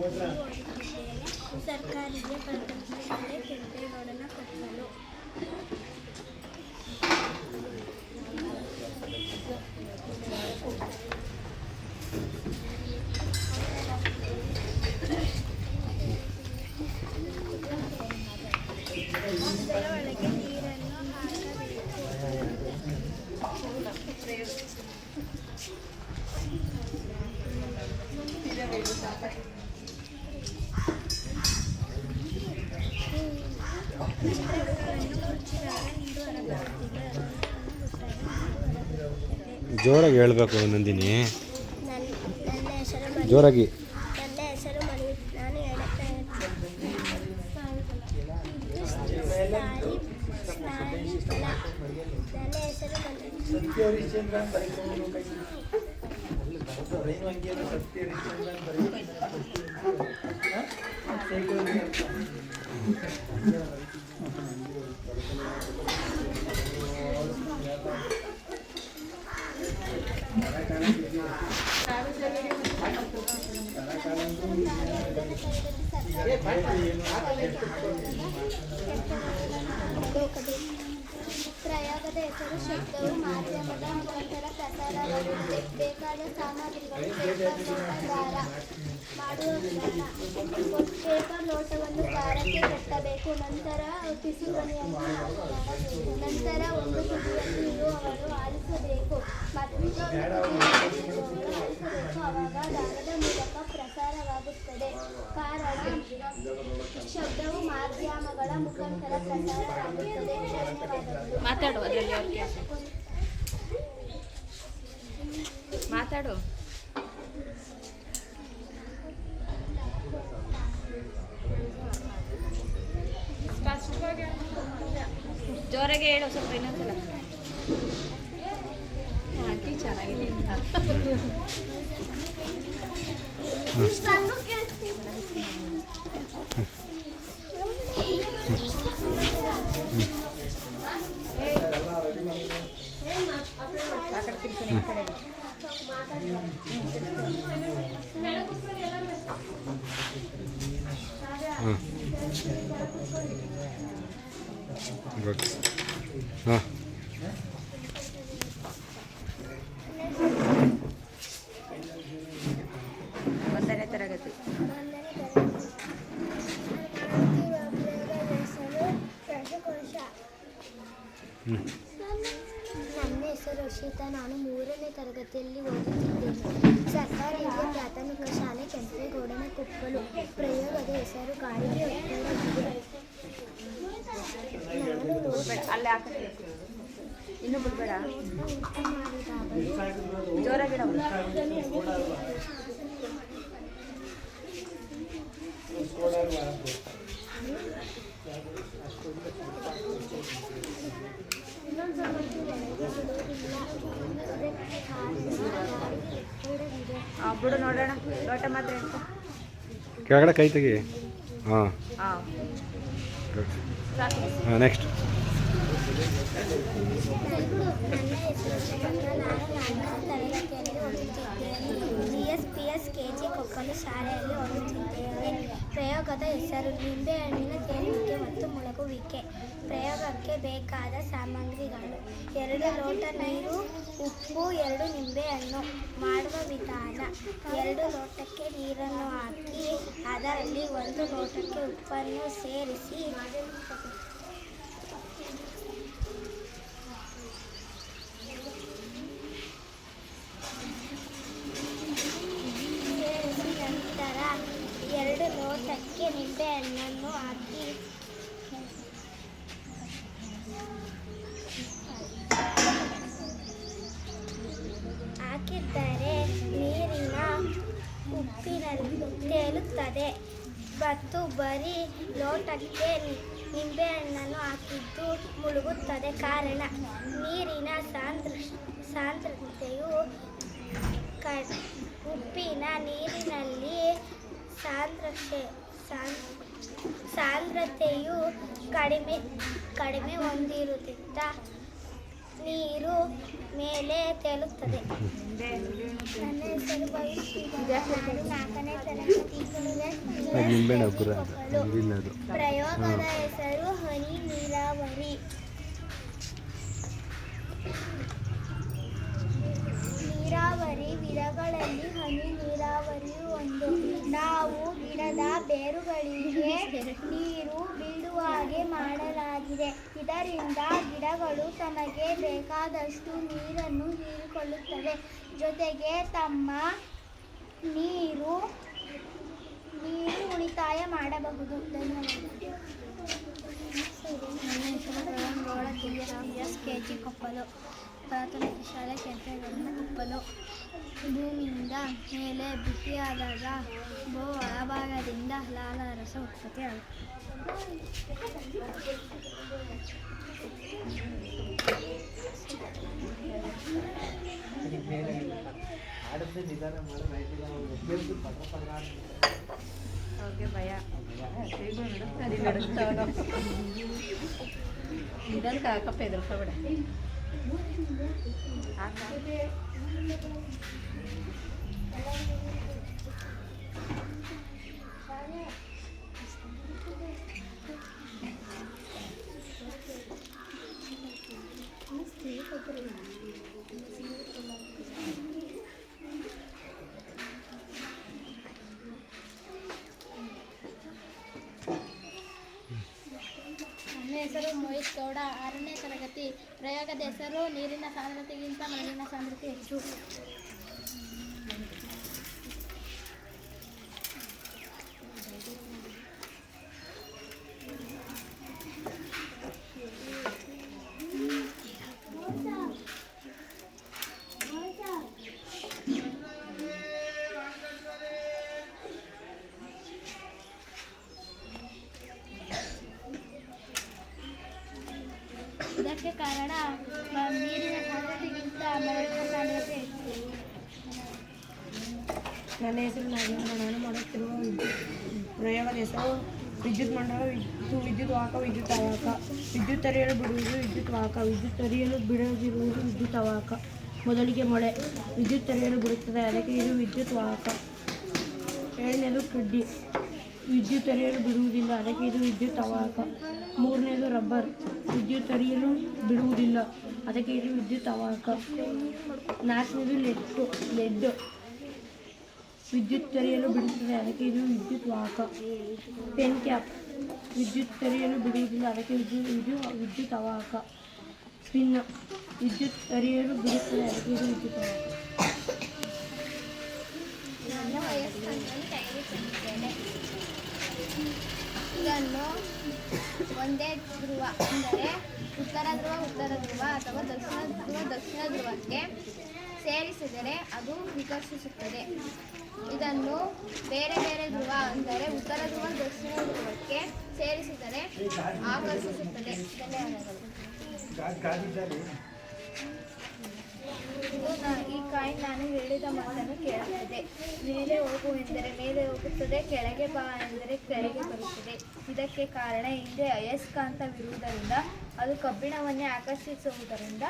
ಓದುತ್ತಿದ್ದೇನೆ. ಸರ್ಕಾರಿ ಪ್ರಾಥಮಿಕ ಶಾಲೆ ಕೆಂಪೇಗೌಡನ ಕೊಪ್ಪಲು. ಒಳಗೆ ನೀರನ್ನು ಹಾಕಬೇಕು. ಜೋರಾಗಿ ಹೇಳ್ಬೇಕು ನಂದಿನಿ, ನನ್ನ ಹೆಸರು ಜೋರಾಗಿ. ನನ್ನ ಹೆಸರು ಮಣಿ. ನಾನು ನನ್ನ ಹೆಸರು ಪ್ರಯೋಗದ ಹೆಸರು ಶಬ್ದವು ಮಾಧ್ಯಮದ ಮುಖಾಂತರ ಪ್ರಸಾರವಾಗುತ್ತದೆ. ಬೇಕಾದ ಸಾಮಗ್ರಿಗಳು ಪೇಪರ್ ಲೋಟವನ್ನು ಖಾರಕ್ಕೆ ಕಟ್ಟಬೇಕು. ನಂತರ ಪಿಸುಗಣಿಯನ್ನು ಮಾಡಬೇಕು. ನಂತರ ಒಂದು ತುದಿಯಲ್ಲಿ ಇರುವವರು ಆಲಿಸಬೇಕು ಮತ್ತು ಆಲಿಸಬೇಕು. ಆವಾಗ ದಾರದ ಮೂಲಕ ಪ್ರಸಾರವಾಗುತ್ತದೆ. ಕಾರಣ ಶಬ್ದವು ಮಾಧ್ಯಮಗಳ ಮುಖಾಂತರ ಪ್ರಸಾರವಾಗುತ್ತದೆ. ಮಾತಾಡು, ಅದರಲ್ಲಿ ಮಾತಾಡು. ಜೋರಾಗಿ ಹೇಳು ಸ್ವಲ್ಪ, ಇನ್ನೊಂದ್ಸಲ. ಆಂಟಿ ಚೆನ್ನಾಗಿದೆ. ಹಾಂ, ಒಂದನೇ ತರಗತಿ. ನನ್ನ ಹೆಸರು ರಕ್ಷಿತಾ. ನಾನು 3ನೇ ತರಗತಿಯಲ್ಲಿ ಓದುತ್ತಿದ್ದೇನೆ. ಸರ್ಕಾರಿ ಹಿರಿಯ ಪ್ರಾಥಮಿಕ ಶಾಲೆ ಕೆಂಪೇಗೌಡನ ಕೊಪ್ಪಲು. ಪ್ರಯೋಗದ ಹೆಸರು ಗಾಳಿಗೆ ಉತ್ತರವಿದೆ. ಅಲ್ಲೇ ಇನ್ನೂ ಬಿಡ್ಬೇಡ, ಜೋರಾಗಿಡ. ಬಿಡು ನೋಡೋಣ. ಲೋಟ ಮಾತ್ರ ಕೆಳಗಡೆ ಕೈ ತೆಗಿ. ಹಾಂ ಹಾಂ, ನೆಕ್ಸ್ಟ್. ನನ್ನ ಹೆಸರು ನಾನು 4ನೇ ತರಗತಿಯಲ್ಲಿ ಓದುತ್ತಿದ್ದೇನೆ. GSPS KG ಕೊಪ್ಪಲು ಶಾಲೆಯಲ್ಲಿ ಓದುತ್ತಿದ್ದೇನೆ. ಪ್ರಯೋಗದ ಹೆಸರು ನಿಂಬೆಹಣ್ಣಿನ ತೇಲುವಿಕೆ ಮತ್ತು ಮುಳುಗುವಿಕೆ. ಪ್ರಯೋಗಕ್ಕೆ ಬೇಕಾದ ಸಾಮಗ್ರಿಗಳು: 2 ಲೋಟ ನೀರು, ಉಪ್ಪು, 2 ನಿಂಬೆಹಣ್ಣು. ಮಾಡುವ ವಿಧಾನ: 2 ಲೋಟಕ್ಕೆ ನೀರನ್ನು ಹಾಕಿ ಅದರಲ್ಲಿ 1 ಲೋಟಕ್ಕೆ ಉಪ್ಪನ್ನು ಸೇರಿಸಿ ನಂತರ 2 ಲೋಟಕ್ಕೆ ನಿಂಬೆಹಣ್ಣನ್ನು ಹಾಕಿದ್ದರೆ ನೀರಿನ ಉಪ್ಪಿನಲ್ಲಿ ತೇಲುತ್ತದೆ. ಮತ್ತು ಬರೀ ಲೋಟಕ್ಕೆ ನಿಂಬೆಹಣ್ಣನ್ನು ಹಾಕಿದ್ದು ಮುಳುಗುತ್ತದೆ. ಕಾರಣ ನೀರಿನ ಸಾಂದ್ರತೆಯು ಉಪ್ಪಿನ ನೀರಿನಲ್ಲಿ ಸಾಂದ್ರತೆಯು ಕಡಿಮೆ ಹೊಂದಿರುವುದರಿಂದ ನೀರು ಮೇಲೆ ತೇಲುತ್ತದೆ. ನನ್ನ ಹೆಸರು ಭವಿಷ್ಯ. ನಾನು 4ನೇ ತರಗತಿ ಅದು ನಿಂಬೆಹಣ್ಣು ಗುರ ಇದಿಲ್ಲ ಅದು. ಪ್ರಯೋಗದ ಹೆಸರು ಹನಿ ನೀರಾವರಿ. ನೀರಾವರಿ ವಿಧಗಳಲ್ಲಿ ಹನಿ ನೀರಾವರಿಯು ಒಂದು. ನಾವು ಗಿಡದ ಬೇರುಗಳಿಗೆ ನೀರು ಬೀಳುವ ಹಾಗೆ ಮಾಡಲಾಗಿದೆ. ಇದರಿಂದ ಗಿಡಗಳು ತಮಗೆ ಬೇಕಾದಷ್ಟು ನೀರನ್ನು ಹೀರಿಕೊಳ್ಳುತ್ತವೆ. ಜೊತೆಗೆ ತಮ್ಮ ನೀರು ಉಳಿತಾಯ ಮಾಡಬಹುದು. ಧನ್ಯವಾದ. ನನ್ನ ಹೆಸರು ಪ್ರಧಾನಗೌಡ ಕಿರಿಯರಾಮ್ SKG ಕೊಪ್ಪಲು. ಪ್ರಾಥಮಿಕ ಶಾಲೆ ಕೆಂಪೇಗೌಡ ಕೊಪ್ಪಲು. ಭೂಮಿಯಿಂದ ಮೇಲೆ ಬಿಸಿಯಾದಾಗ ಒಳಭಾಗದಿಂದ ಲಾಲಾರಸ ಉತ್ಪತ್ತಿಯಾಗುತ್ತದೆ. ಅವ್ರಿಗೆ ಭಯ ಇದಕ್ಕೆ ಹಾಕಪ್ಪ ಎದುರ್ಕೋಬೇಡ. ನನ್ನ ಹೆಸರು ಮೋಹಿತ್ ಗೌಡ, 6ನೇ ತರಗತಿ. ಪ್ರಯೋಗದ ಹೆಸರು ನೀರಿನ ಸಾಂದ್ರತೆಗಿಂತ ಮಣ್ಣಿನ ಸಾಂದ್ರತೆ ಹೆಚ್ಚು. ಇದಕ್ಕೆ ಕಾರಣ ನೀರಿನ ಸಾಂದ್ರತೆಗಿಂತ ಮರಳಿನ ಸಾಂದ್ರತೆ ಹೆಚ್ಚು. ನನ್ನ ಹೆಸರು ನಾಗೇಂದ್ರ. ನಾನು ಮಾಡುತ್ತಿರುವ ಪ್ರಯೋಗದ ಹೆಸರು ವಿದ್ಯುತ್ ಮಂಡಲ, ವಿದ್ಯುತ್ ವಾಹಕ, ವಿದ್ಯುತ್ ಅವಾಹಕ. ವಿದ್ಯುತ್ ಹರಿಯಲು ಬಿಡುವುದು ವಿದ್ಯುತ್ ವಾಹಕ, ವಿದ್ಯುತ್ ಹರಿಯಲು ಬಿಡದಿರುವುದು ವಿದ್ಯುತ್ ಅವಾಹಕ. ಮೊದಲಿಗೆ ಮೊಳೆ. ವಿದ್ಯುತ್ ಹರಿಯಲು ಬಿಡುತ್ತದೆ, ಅದಕ್ಕೆ ಇದು ವಿದ್ಯುತ್ ವಾಹಕ. ಎರಡನೇದು ಕಡ್ಡಿ. ವಿದ್ಯುತ್ ಹರಿಯಲು ಬಿಡುವುದಿಲ್ಲ, ಅದಕ್ಕೆ ಇದು ವಿದ್ಯುತ್ ಅವಾಹಕ. ಮೂರನೇದು ರಬ್ಬರ್. ವಿದ್ಯುತ್ ಹರಿಯಲು ಬಿಡುವುದಿಲ್ಲ, ಅದಕ್ಕೆ ಇದು ವಿದ್ಯುತ್ ಅವಾಹಕ. ನಾಲ್ಕನೇದು ಲೆಡ್. ವಿದ್ಯುತ್ ಹರಿಯಲು ಬಿಡುತ್ತದೆ, ಅದಕ್ಕೆ ಇದು ವಿದ್ಯುತ್ ವಾಹಕ. Pen cap. ವಿದ್ಯುತ್ ಹರಿಯಲು ಬಿಡುವುದಿಲ್ಲ, ಅದಕ್ಕೆ ಇದು ವಿದ್ಯುತ್ ಅವಾಹಕ. ಸ್ಪಿನ್. ವಿದ್ಯುತ್ ಹರಿಯಲು ಬಿಡುತ್ತದೆ, ಅದಕ್ಕೆ ಇದು ವಿದ್ಯುತ್ ಅವಾಹಕ. ನಾನು ವಯಸ್ಸನ್ನು ತೆಗೆದುಕೊಂಡಿದ್ದೇನೆ. ಇದನ್ನು ಒಂದೇ ಧ್ರುವ ಅಂದರೆ ಉತ್ತರ ಧ್ರುವ ಅಥವಾ ದಕ್ಷಿಣ ಧ್ರುವಕ್ಕೆ ಸೇರಿಸಿದರೆ ಅದು ವಿಕರ್ಷಿಸುತ್ತದೆ. ಇದನ್ನು ಬೇರೆ ಬೇರೆ ಧ್ರುವ ಅಂದರೆ ಉತ್ತರ ಧ್ರುವ ದಕ್ಷಿಣ ಧ್ರುವಕ್ಕೆ ಸೇರಿಸಿದರೆ ಆಕರ್ಷಿಸುತ್ತದೆ. ಧನ್ಯವಾದಗಳು. ಈ ಕಾಯಿನ್ ನಾನು ಹೇಳಿದ ಮಾತನ್ನು ಕೇಳುತ್ತದೆ. ಮೇಲೆ ಹೋಗು ಎಂದರೆ ಮೇಲೆ ಹೋಗುತ್ತದೆ, ಕೆಳಗೆ ಬಾ ಎಂದರೆ ಕೆಳಗೆ ಬರುತ್ತದೆ. ಇದಕ್ಕೆ ಕಾರಣ ಹಿಂದೆ ಅಯಸ್ಕಾಂತವಿರುವುದರಿಂದ ಅದು ಕಬ್ಬಿಣವನ್ನೇ ಆಕರ್ಷಿಸುವುದರಿಂದ